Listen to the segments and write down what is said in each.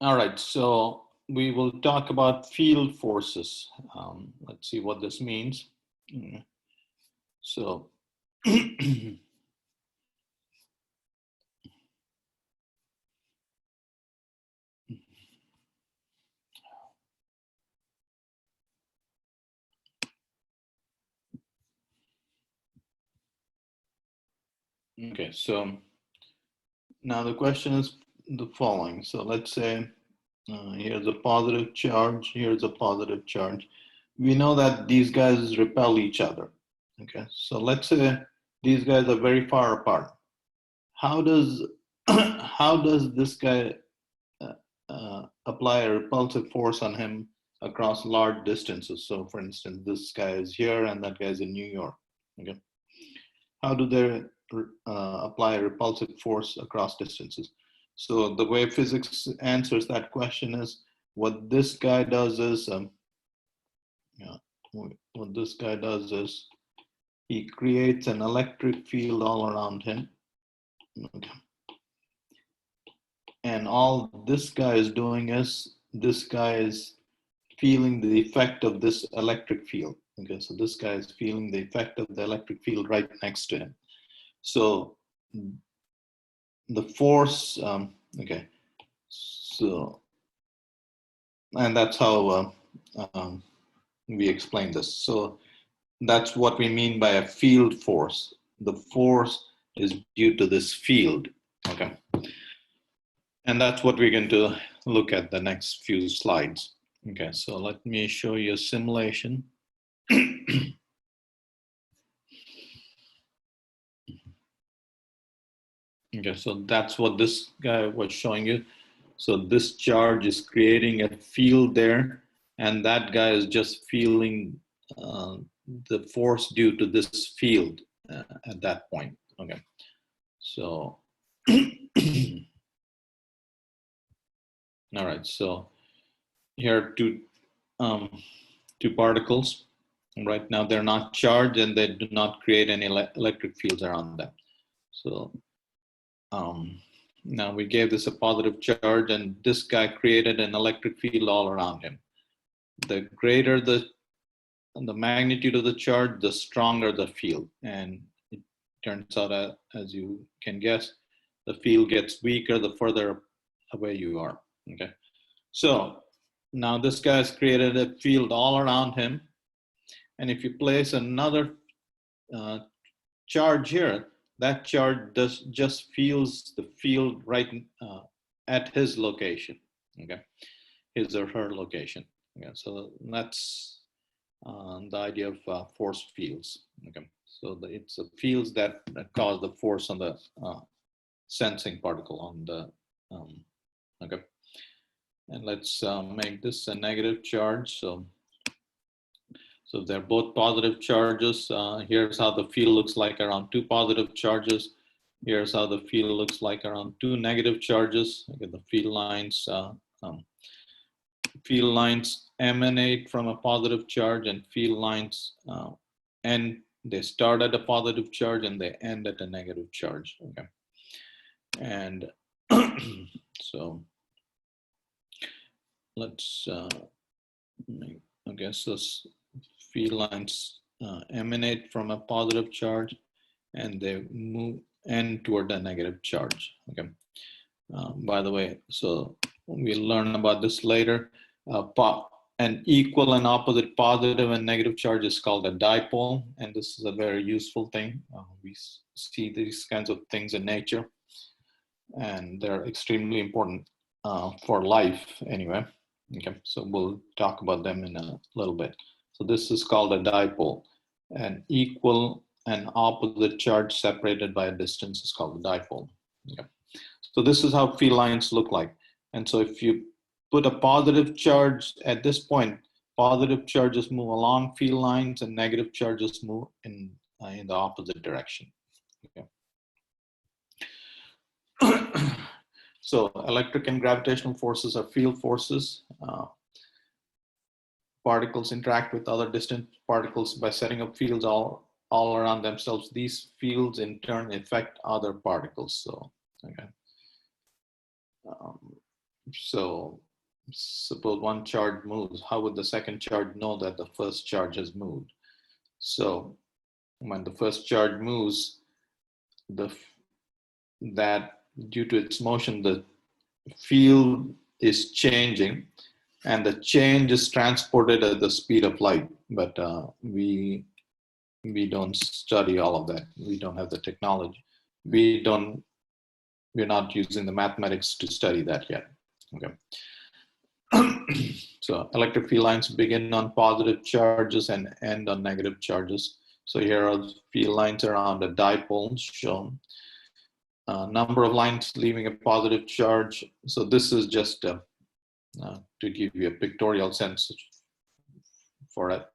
All right, so we will talk about field forces. Let's see what this means. So okay, so now the question is the following. So let's say here's a positive charge, here's a positive charge. We know that these guys repel each other. Okay, so let's say these guys are very far apart. How does how does this guy apply a repulsive force on him across large distances? So for instance, this guy is here and that guy is in New York. Okay, how do they apply a repulsive force across distances? So the way physics answers that question is, what this guy does is, what this guy does is, he creates an electric field all around him. Okay. And all this guy is doing is, this guy is feeling the effect of this electric field. Okay, so this guy is feeling the effect of the electric field right next to him. So the force, okay, so, and that's how we explain this. So that's what we mean by a field force. The force is due to this field, okay? And that's what we're going to look at the next few slides. Okay, so let me show you a simulation. Okay, so that's what this guy was showing you. So this charge is creating a field there, and that guy is just feeling the force due to this field at that point. Okay, so all right, so here are two particles. Right now they're not charged and they do not create any electric fields around them. So now we gave this a positive charge and this guy created an electric field all around him. The greater the magnitude of the charge, the stronger the field. And it turns out, as you can guess, the field gets weaker the further away you are. Okay, so now this guy has created a field all around him. And if you place another charge here, that charge just feels the field right at his location, okay, his or her location. Okay, so that's the idea of force fields. Okay, so it's the fields that cause the force on the sensing particle on the okay. And let's make this a negative charge. So they're both positive charges. Here's how the field looks like around two positive charges. Here's how the field looks like around two negative charges. Again, the field lines emanate from a positive charge, and field lines end. They start at a positive charge and they end at a negative charge. Okay, and so let's okay. So field lines emanate from a positive charge and they end toward a negative charge. Okay. By the way, so we'll learn about this later. An equal and opposite positive and negative charge is called a dipole, and this is a very useful thing. We see these kinds of things in nature, and they're extremely important for life anyway. Okay, so we'll talk about them in a little bit. So this is called a dipole. An equal and opposite charge separated by a distance is called a dipole. Okay. So this is how field lines look like. And so if you put a positive charge at this point, positive charges move along field lines and negative charges move in the opposite direction. Okay. So electric and gravitational forces are field forces. Particles interact with other distant particles by setting up fields all around themselves. These fields in turn affect other particles. So, okay. So suppose one charge moves, how would the second charge know that the first charge has moved? So when the first charge moves, that due to its motion, the field is changing, and the change is transported at the speed of light. But we don't study all of that. We don't have the technology. We're not using the mathematics to study that yet. Okay. So electric field lines begin on positive charges and end on negative charges. So here are the field lines around a dipole shown. Number of lines leaving a positive charge. So this is just to give you a pictorial sense for it.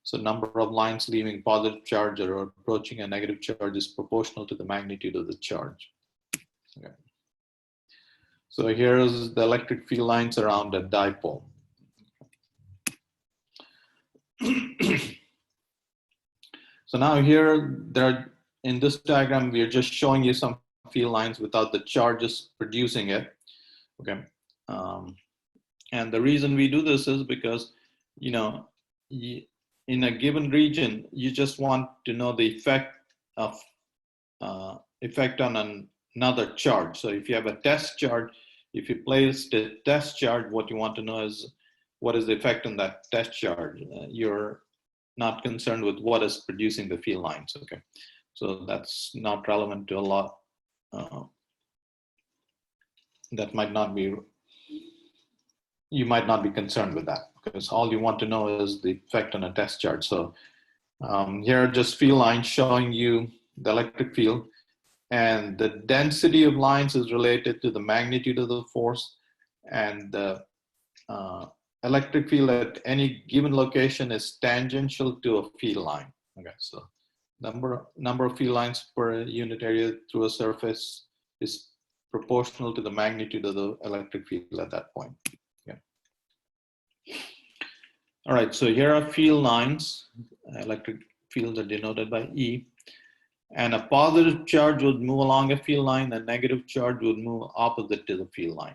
So number of lines leaving positive charge or approaching a negative charge is proportional to the magnitude of the charge. Okay. So here's the electric field lines around a dipole. So now here, in this diagram, we are just showing you some field lines without the charges producing it. Okay. And the reason we do this is because, you know, in a given region, you just want to know the effect on another charge. So if you have a test charge, if you place the test charge, what you want to know is what is the effect on that test charge. You're not concerned with what is producing the field lines. Okay, so that's not relevant to a lot. That might not be. You might not be concerned with that because all you want to know is the effect on a test charge. So here are just field lines showing you the electric field, and the density of lines is related to the magnitude of the force, and the electric field at any given location is tangential to a field line. Okay, so number of field lines per unit area through a surface is proportional to the magnitude of the electric field at that point. Yeah. All right, so here are field lines. Electric fields are denoted by E. And a positive charge would move along a field line, a negative charge would move opposite to the field line,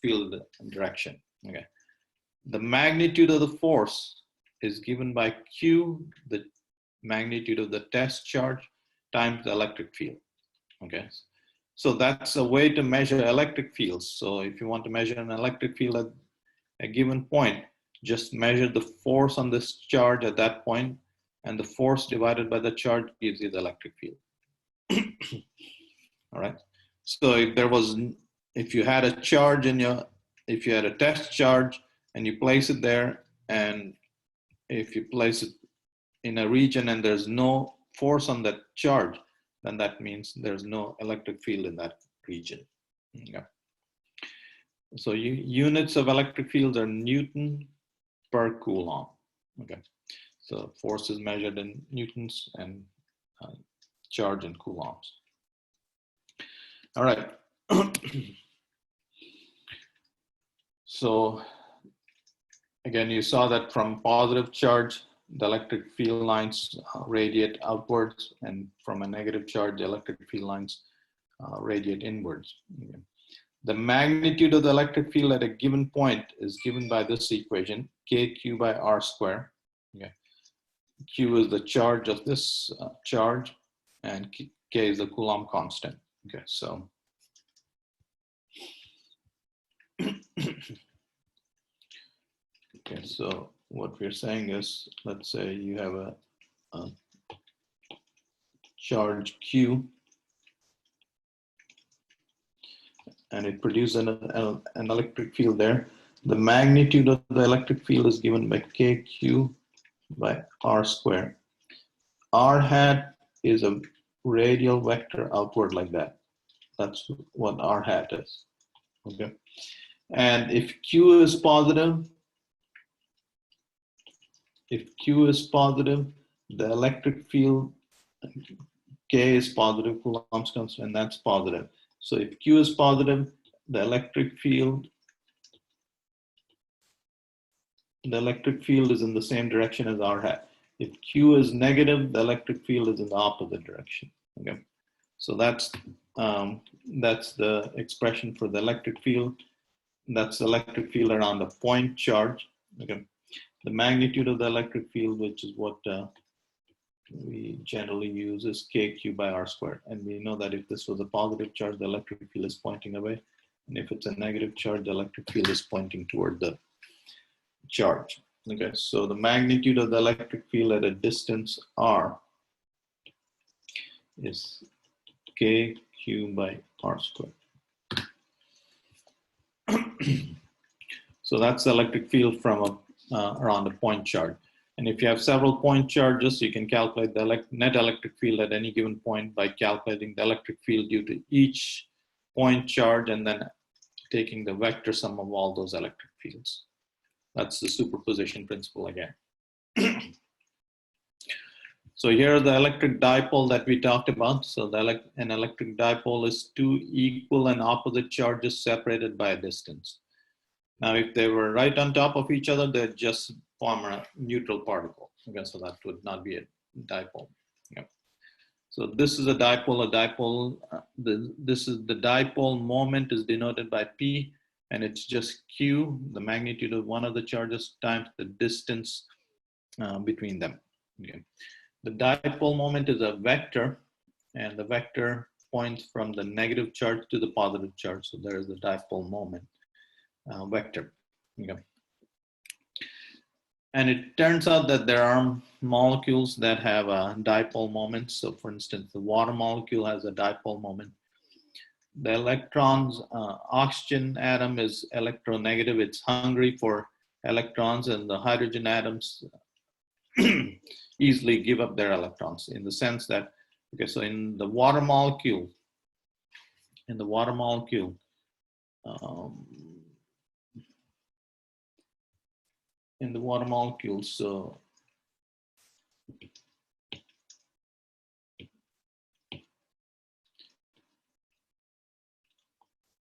field direction. Okay. The magnitude of the force is given by Q, the magnitude of the test charge, times the electric field. Okay. So that's a way to measure electric fields. So if you want to measure an electric field at a given point, just measure the force on this charge at that point, and the force divided by the charge gives you the electric field. All right. So if you had a charge if you had a test charge and you place it there, and if you place it in a region and there's no force on that charge, then that means there's no electric field in that region. Yeah. So units of electric fields are Newton per Coulomb. Okay. So force is measured in newtons and charge in coulombs. All right. So again, you saw that from positive charge, the electric field lines radiate outwards, and from a negative charge, the electric field lines radiate inwards. Okay. The magnitude of the electric field at a given point is given by this equation, KQ by R square. Okay. Q is the charge of this charge, and K is the Coulomb constant. Okay, so okay, so what we're saying is, let's say you have a charge Q, and it produces an electric field there. The magnitude of the electric field is given by KQ by R square. R hat is a radial vector outward like that. That's what R hat is. Okay. And if Q is positive, the electric field, K is positive, Coulomb's constant, and that's positive. So if Q is positive, the electric field is in the same direction as R hat. If Q is negative, the electric field is in the opposite direction. Okay, so that's the expression for the electric field. that's the electric field around a point charge. Okay. The magnitude of the electric field, which is what we generally use, is kq by r squared. And we know that if this was a positive charge, the electric field is pointing away. And if it's a negative charge, the electric field is pointing toward the charge. Okay, so the magnitude of the electric field at a distance r is kq by r squared. So that's the electric field from around a point charge. And if you have several point charges, you can calculate the net electric field at any given point by calculating the electric field due to each point charge and then taking the vector sum of all those electric fields. That's the superposition principle again. So here the electric dipole that we talked about. So an electric dipole is two equal and opposite charges separated by a distance. Now, if they were right on top of each other, they'd just form a neutral particle. Okay, so that would not be a dipole. Yeah. So this is a dipole. This is the dipole moment is denoted by P, and it's just Q, the magnitude of one of the charges, times the distance between them. Okay. The dipole moment is a vector, and the vector points from the negative charge to the positive charge. So there is the dipole moment vector. Okay. And it turns out that there are molecules that have a dipole moment. So for instance, the water molecule has a dipole moment. The electrons, oxygen atom is electronegative. It's hungry for electrons, and the hydrogen atoms easily give up their electrons, in the sense that, okay, so in the water molecule, so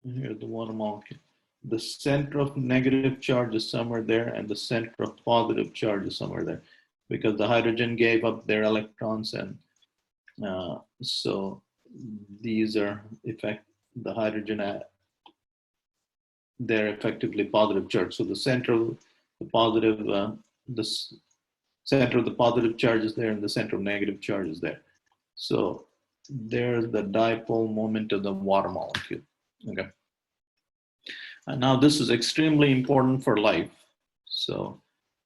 here's the water molecule. The center of negative charge is somewhere there, and the center of positive charge is somewhere there, because the hydrogen gave up their electrons, and so these are the hydrogen, they're effectively positive charge. So the center of the positive, center of the positive charge is there, and the center of negative charge is there. So there's the dipole moment of the water molecule. Okay. And now this is extremely important for life. So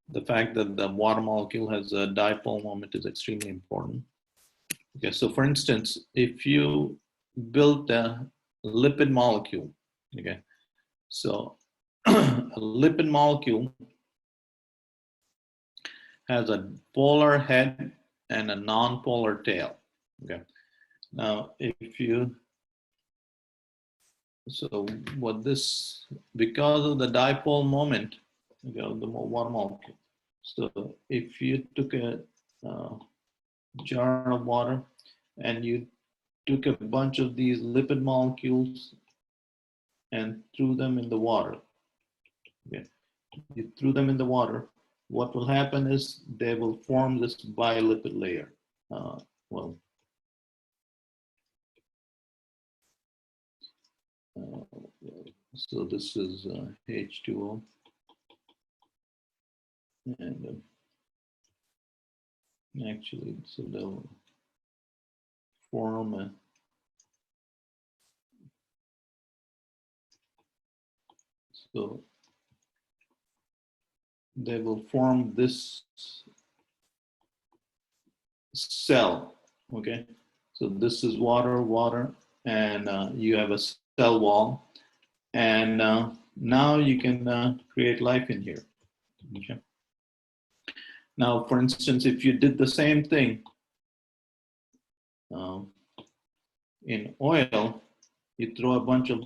the fact that the water molecule has a dipole moment is extremely important. Okay, so for instance, if you built a lipid molecule, okay, so a lipid molecule has a polar head and a non-polar tail. Okay, now so what this, because of the dipole moment, okay, the water molecule. So if you took a jar of water and you took a bunch of these lipid molecules and threw them in the water, okay, you threw them in the water, what will happen is they will form this bilipid layer. So this is H2O, and actually, so they'll form so they will form this cell. Okay, so this is water, and you have a cell wall. And now you can create life in here. Okay. Now, for instance, if you did the same thing in oil, you throw a bunch of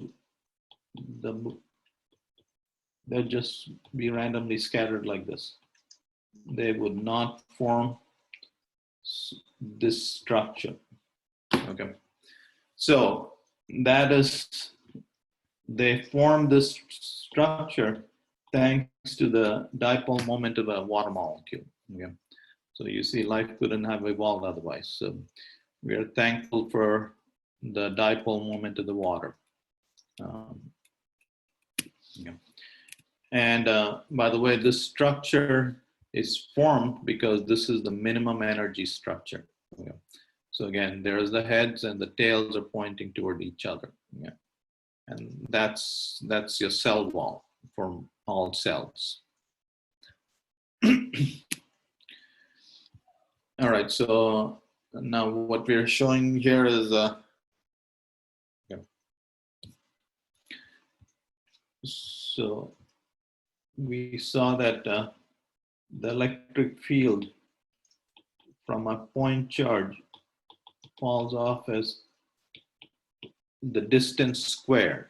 they'll just be randomly scattered like this. They would not form this structure. Okay. So that is, they form this structure thanks to the dipole moment of a water molecule. Okay. So you see, life couldn't have evolved otherwise. So we are thankful for the dipole moment of the water. Okay. And by the way, this structure is formed because this is the minimum energy structure. Okay. So again, there's the heads and the tails are pointing toward each other. Yeah. And that's your cell wall for all cells. All right, so now what we're showing here is so we saw that the electric field from a point charge falls off as the distance squared.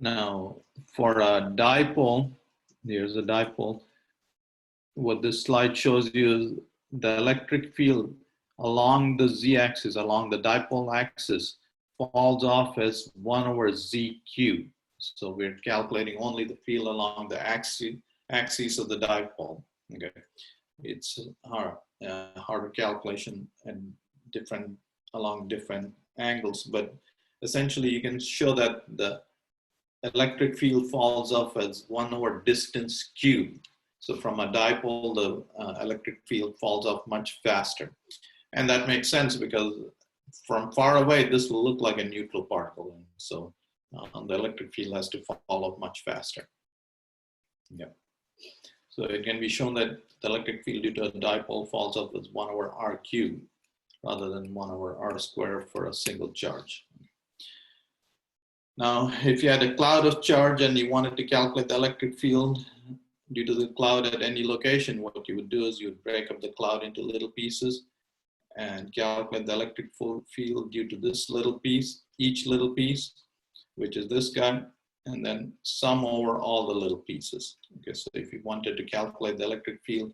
Now, for a dipole, here's a dipole. What this slide shows you is the electric field along the z-axis, along the dipole axis, falls off as 1 over z cubed. So we're calculating only the field along the axis of the dipole. Okay, it's harder calculation and along different angles, but essentially you can show that the electric field falls off as 1 over distance cubed. So from a dipole, the electric field falls off much faster. And that makes sense because from far away, this will look like a neutral particle. And so the electric field has to fall off much faster. Yeah. So it can be shown that the electric field due to a dipole falls off as 1 over r cubed rather than 1 over r squared for a single charge. Now, if you had a cloud of charge and you wanted to calculate the electric field due to the cloud at any location, what you would do is you would break up the cloud into little pieces and calculate the electric field due to this little piece, each little piece, which is this guy, and then sum over all the little pieces. Okay, so if you wanted to calculate the electric field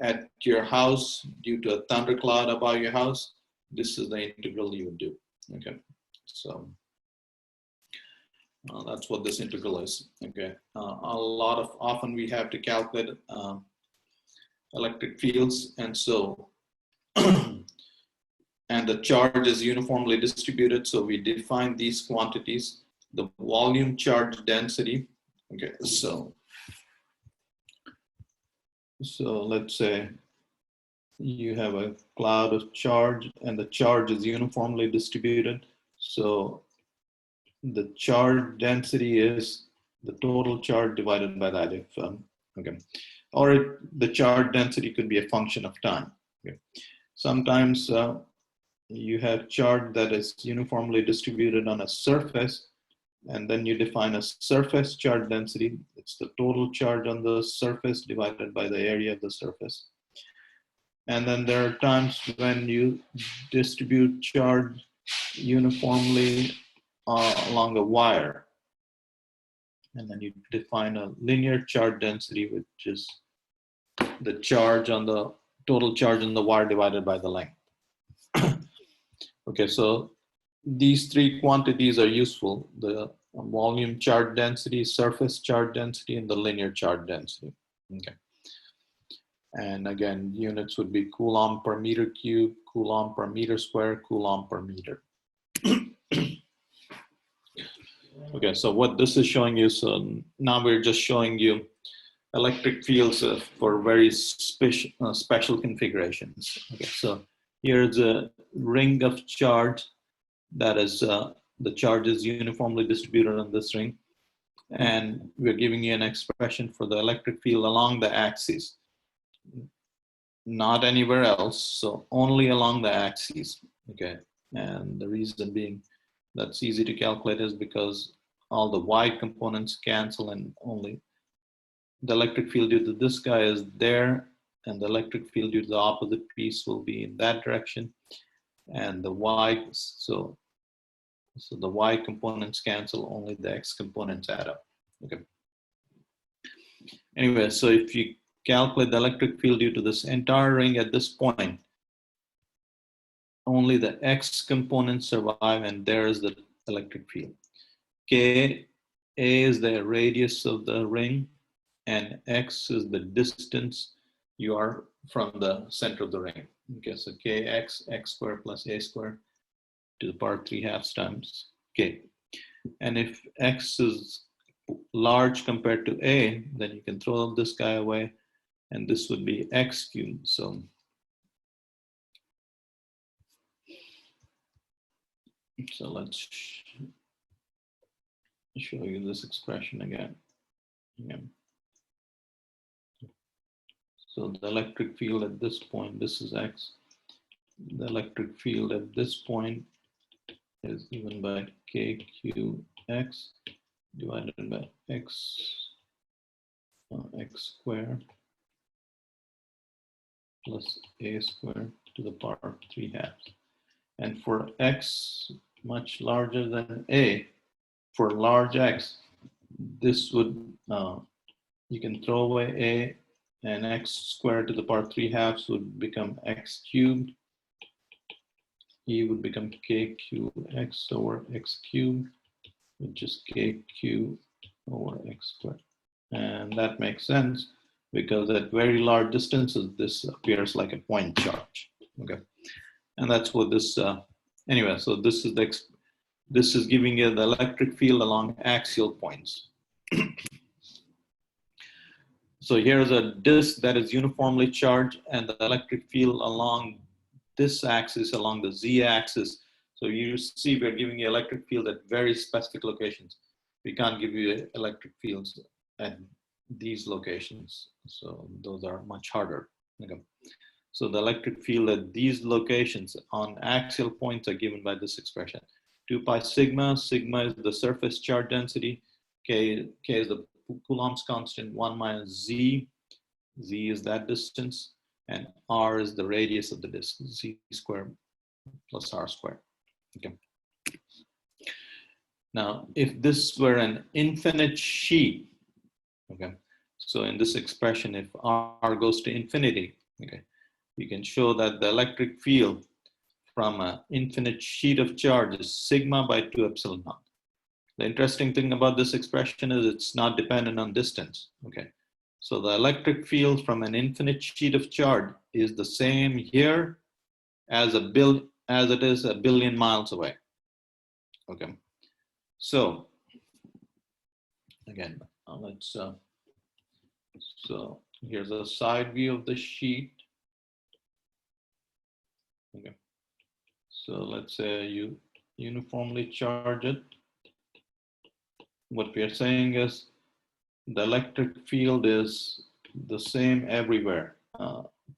at your house due to a thundercloud above your house, this is the integral you would do. Okay, so that's what this integral is. Okay, often we have to calculate electric fields, and so and the charge is uniformly distributed. So we define these quantities, the volume charge density. Okay, so let's say you have a cloud of charge and the charge is uniformly distributed. So the charge density is the total charge divided by that. Or the charge density could be a function of time. Okay. Sometimes you have charge that is uniformly distributed on a surface, and then you define a surface charge density. It's the total charge on the surface divided by the area of the surface. And then there are times when you distribute charge uniformly along a wire. And then you define a linear charge density, which is the charge on the total charge on the wire divided by the length. Okay, so these three quantities are useful: the volume charge density, surface charge density, and the linear charge density. Okay. And again, units would be coulomb per meter cube, coulomb per meter square, coulomb per meter. Okay, so what this is showing you, so now we're just showing you electric fields for very special configurations. Okay, so here's a ring of charge that is, the charge is uniformly distributed on this ring. And we're giving you an expression for the electric field along the axis, not anywhere else, so only along the axis, okay? And the reason being that's easy to calculate is because all the y components cancel and only the electric field due to this guy is there, and the electric field due to the opposite piece will be in that direction, and the y, so the y components cancel, only the x components add up. Okay. Anyway, so if you calculate the electric field due to this entire ring at this point, only the x components survive, and there is the electric field. K, A is the radius of the ring, and x is the distance you are from the center of the ring. Okay, so kx, x squared plus a squared to the power 3/2 times k. And if X is large compared to A, then you can throw this guy away, and this would be X cubed. So let's show you this expression again. So the electric field at this point, this is X. The electric field at this point is given by KQX divided by X squared plus A squared to the power 3/2. And for X much larger than A, for large X, this would, you can throw away A, and X squared to the power 3/2 would become X cubed. E would become KQX over X cubed, which is KQ over X squared. And that makes sense because at very large distances, this appears like a point charge. Okay, and that's what this, anyway, so this is giving you the electric field along axial points. So here's a disk that is uniformly charged, and the electric field along this axis, along the z-axis. So you see we're giving you electric field at very specific locations. We can't give you electric fields at these locations. So those are much harder. Okay. So the electric field at these locations on axial points are given by this expression. 2 pi sigma, sigma is the surface charge density, K is the Coulomb's constant, 1 minus Z, Z is that distance, and R is the radius of the disk, Z squared plus R squared. Okay. Now, if this were an infinite sheet, okay, so in this expression, if R goes to infinity, okay, you can show that the electric field from an infinite sheet of charge is sigma by 2 epsilon naught. The interesting thing about this expression is it's not dependent on distance, okay? So the electric field from an infinite sheet of charge is the same here as it is a billion miles away, okay? So again, let's, so here's a side view of the sheet, okay? So let's say you uniformly charge it. What we are saying is the electric field is the same everywhere,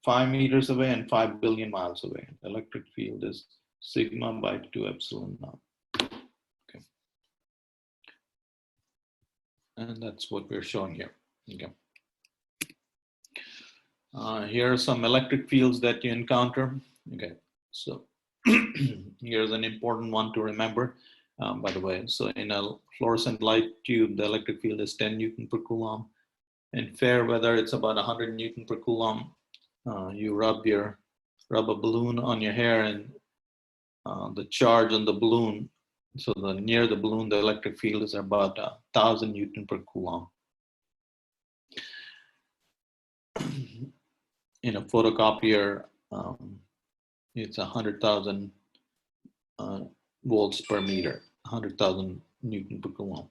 5 meters away and 5 billion miles away. The electric field is sigma by 2 epsilon naught. Okay. And that's what we're showing here. Okay. Here are some electric fields that you encounter. Okay, so here's an important one to remember. By the way, so in a fluorescent light tube, the electric field is 10 Newton per Coulomb. In fair weather, it's about 100 Newton per Coulomb. You rub a balloon on your hair, and the charge on the balloon, so near the balloon, the electric field is about 1,000 Newton per Coulomb. In a photocopier, it's 100,000 volts per meter, 100,000 Newton per Coulomb.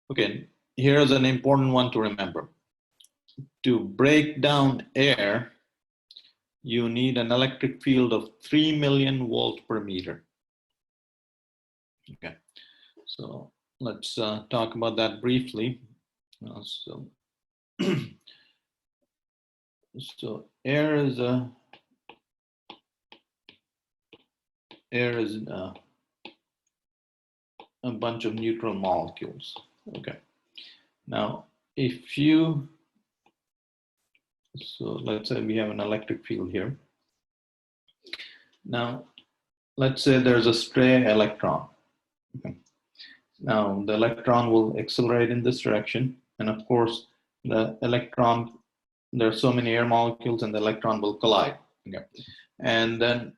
Okay, here's an important one to remember. To break down air, you need an electric field of 3 million volts per meter. Okay, so let's talk about that briefly. So air is a bunch of neutral molecules. Okay. Now, so let's say we have an electric field here. Now, let's say there's a stray electron. Okay. Now, the electron will accelerate in this direction. And of course, the electron, there are so many air molecules and the electron will collide. Okay. And then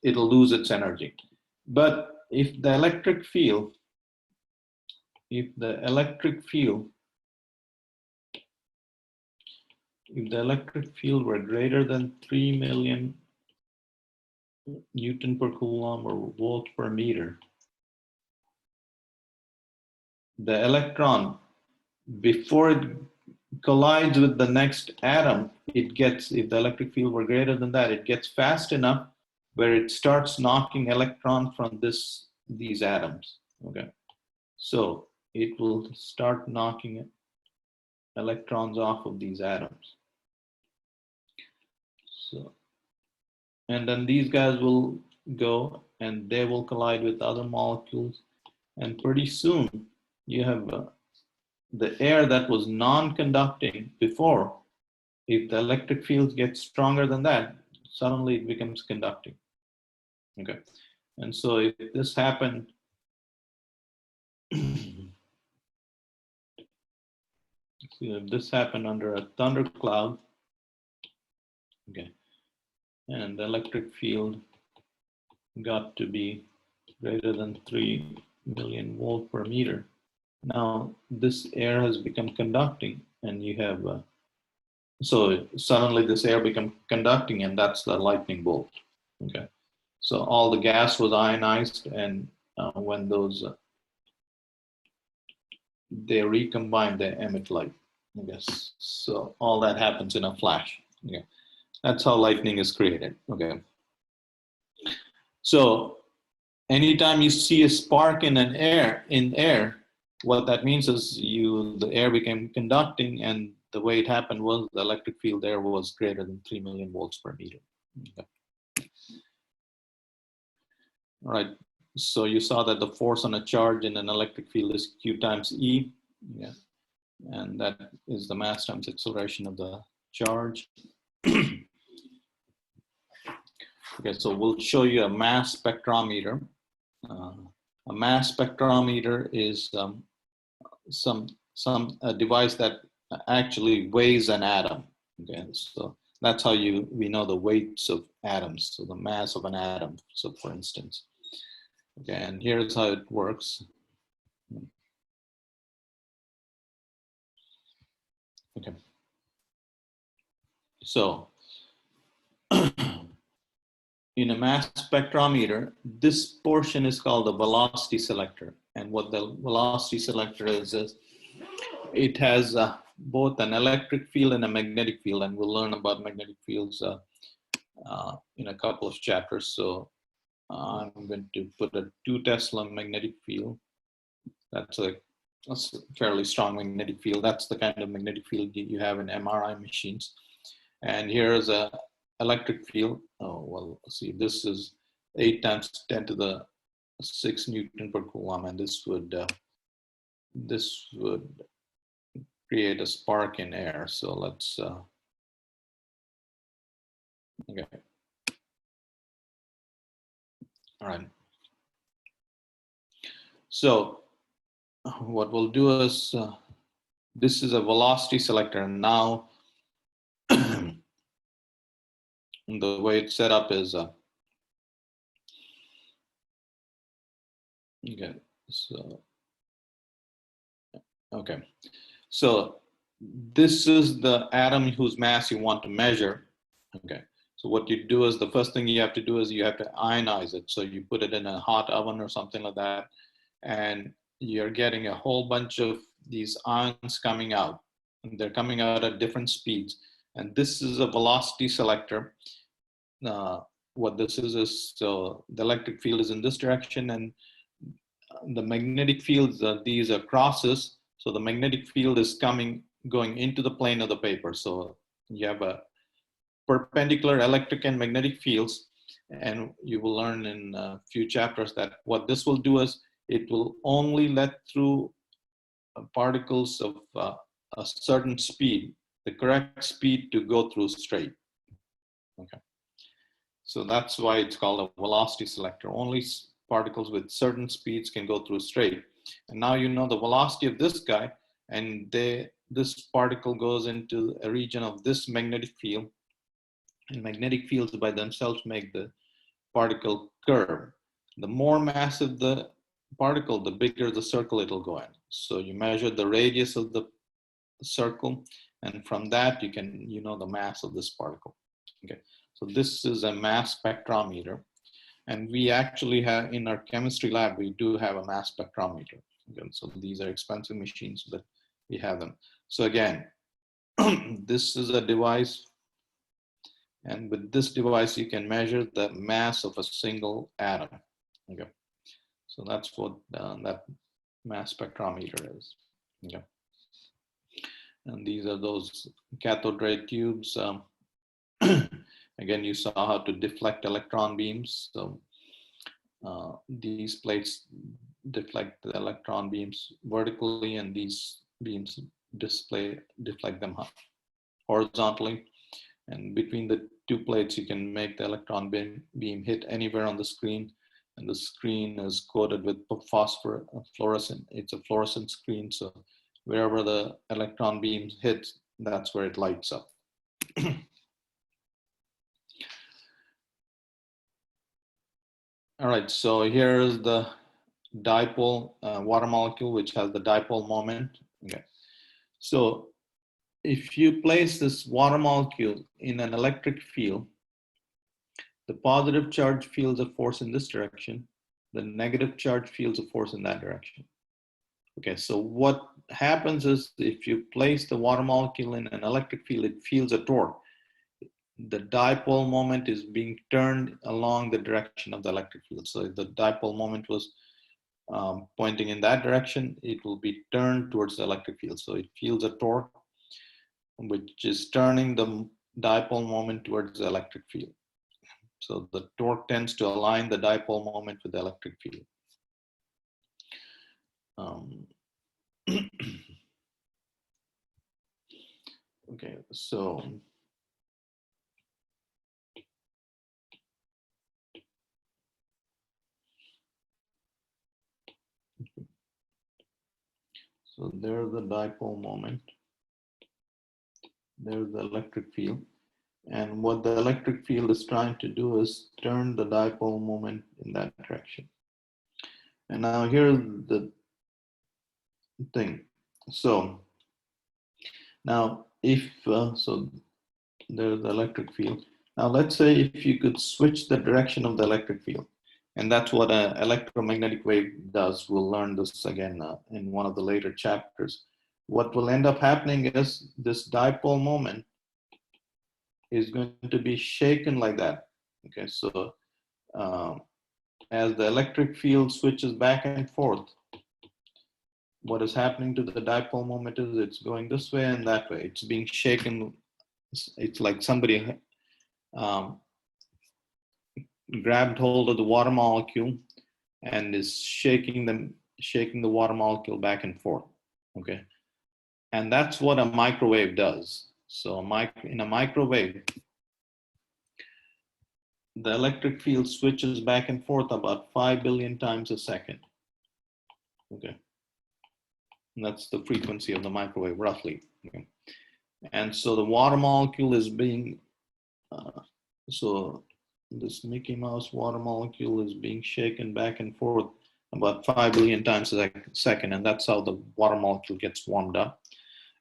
it'll lose its energy. But if the electric field were greater than 3 million Newton per Coulomb or volt per meter, the electron, before it collides with the next atom, it gets, if the electric field were greater than that, it gets fast enough where it starts knocking electrons from these atoms. Okay, so it will start knocking electrons off of these atoms. So, and then these guys will go and they will collide with other molecules, and pretty soon you have the air that was non-conducting before. If the electric field gets stronger than that, suddenly it becomes conducting. Okay, and so if this happened, if this happened under a thundercloud, okay, and the electric field got to be greater than 3 million volt per meter. Now this air has become conducting, and you have so suddenly this air becomes conducting, and that's the lightning bolt. Okay, so all the gas was ionized, and when those they recombine, they emit light. I guess so. All that happens in a flash. Okay, that's how lightning is created. Okay, so anytime you see a spark in air, what that means is the air became conducting, and the way it happened was the electric field there was greater than 3 million volts per meter. Okay. All right, so you saw that the force on a charge in an electric field is Q times E, yeah, and that is the mass times acceleration of the charge. Okay, so we'll show you a mass spectrometer. A mass spectrometer is a device that actually weighs an atom. Okay, so that's how we know the weights of atoms, so the mass of an atom. So for instance, okay, and here's how it works. Okay, so in a mass spectrometer, this portion is called the velocity selector. And what the velocity selector is it has both an electric field and a magnetic field, and we'll learn about magnetic fields in a couple of chapters. So I'm going to put a 2 Tesla magnetic field. That's a fairly strong magnetic field. That's the kind of magnetic field you have in MRI machines. And here's a electric field. Oh, well, see, this is 8 times 10 to the 6 Newton per Coulomb, and this would create a spark in air. So let's, okay. All right. So what we'll do is, this is a velocity selector, and now the way it's set up is, okay, so, okay. So this is the atom whose mass you want to measure. Okay. So what you do is, the first thing you have to do is you have to ionize it. So you put it in a hot oven or something like that, and you're getting a whole bunch of these ions coming out, and they're coming out at different speeds. And this is a velocity selector. What this is so the electric field is in this direction, and the magnetic fields, these are crosses. So the magnetic field is going into the plane of the paper. So you have a perpendicular electric and magnetic fields, and you will learn in a few chapters that what this will do is it will only let through particles of a certain speed, the correct speed to go through straight. Okay, so that's why it's called a velocity selector. Only particles with certain speeds can go through straight. And now you know the velocity of this guy, and this particle goes into a region of this magnetic field, and magnetic fields by themselves make the particle curve. The more massive the particle, the bigger the circle it'll go in. So you measure the radius of the circle, and from that you know the mass of this particle. Okay, so this is a mass spectrometer, and we actually have in our chemistry lab, we do have a mass spectrometer. Again, so these are expensive machines, but we have them. So again, this is a device, and with this device you can measure the mass of a single atom. Okay, so that's what that mass spectrometer is. Okay, and these are those cathode ray tubes. Again, you saw how to deflect electron beams. So these plates deflect the electron beams vertically, and these beams deflect them horizontally. And between the two plates, you can make the electron beam hit anywhere on the screen. And the screen is coated with fluorescent. It's a fluorescent screen, so wherever the electron beam hits, that's where it lights up. All right, so here is the dipole water molecule, which has the dipole moment. Okay, so if you place this water molecule in an electric field, the positive charge feels a force in this direction, the negative charge feels a force in that direction. Okay, so what happens is if you place the water molecule in an electric field, it feels a torque. The dipole moment is being turned along the direction of the electric field. So if the dipole moment was pointing in that direction, it will be turned towards the electric field. So it feels a torque, which is turning the dipole moment towards the electric field. So the torque tends to align the dipole moment with the electric field. Okay, so there's the dipole moment. There's the electric field. And what the electric field is trying to do is turn the dipole moment in that direction. And now here's the thing. So now if, so there's the electric field. Now let's say if you could switch the direction of the electric field, and that's what an electromagnetic wave does. We'll learn this again in one of the later chapters. What will end up happening is this dipole moment is going to be shaken like that. Okay, so as the electric field switches back and forth, what is happening to the dipole moment is it's going this way and that way. It's being shaken. It's like somebody grabbed hold of the water molecule and is shaking the water molecule back and forth. Okay, and that's what a microwave does. So in a microwave, the electric field switches back and forth about 5 billion times a second. Okay, and that's the frequency of the microwave, roughly. Okay. And so the water molecule is being, so this Mickey Mouse water molecule is being shaken back and forth about 5 billion times a second, and that's how the water molecule gets warmed up.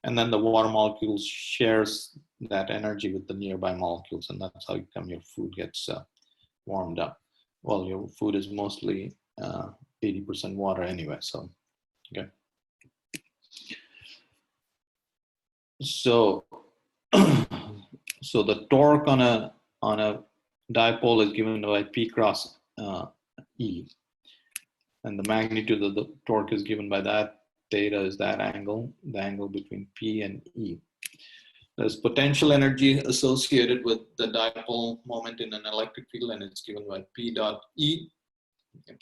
And then the water molecule shares that energy with the nearby molecules, and that's how your food gets warmed up. Well, your food is mostly 80% water anyway, so, okay. So, so the torque on a dipole is given by P cross E, and the magnitude of the torque is given by that. Theta is that angle, the angle between P and E. There's potential energy associated with the dipole moment in an electric field, and it's given by P dot E. Okay.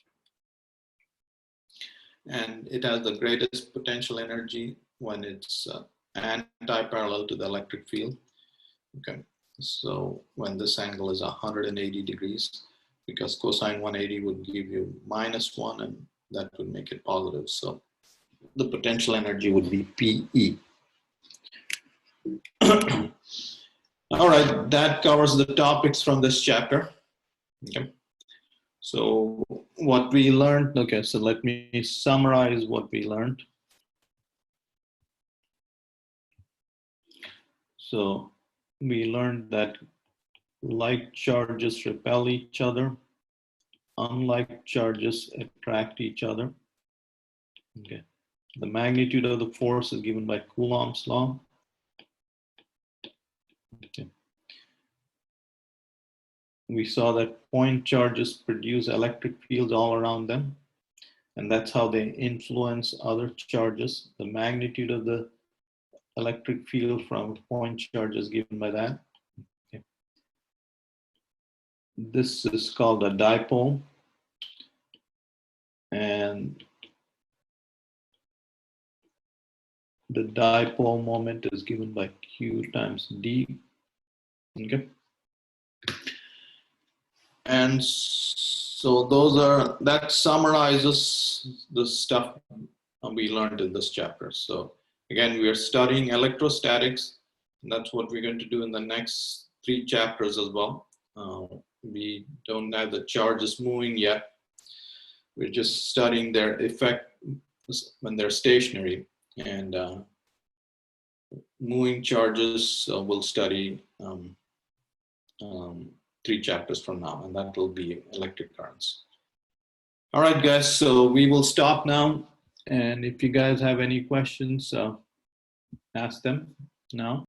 And it has the greatest potential energy when it's anti-parallel to the electric field. Okay, so when this angle is 180 degrees, because cosine 180 would give you -1, and that would make it positive. So the potential energy would be PE. All right, that covers the topics from this chapter. Okay. So what we learned, okay, so let me summarize what we learned. So we learned that like charges repel each other, unlike charges attract each other. Okay. The magnitude of the force is given by Coulomb's law. Okay. We saw that point charges produce electric fields all around them, and that's how they influence other charges. The magnitude of the electric field from point charge is given by that. Okay. This is called a dipole, and the dipole moment is given by Q times D. Okay. And so that summarizes the stuff we learned in this chapter. So again, we are studying electrostatics, and that's what we're going to do in the next 3 chapters as well. We don't have the charges moving yet. We're just studying their effect when they're stationary, and moving charges we'll study 3 chapters from now, and that will be electric currents. All right, guys, so we will stop now. And if you guys have any questions, ask them now.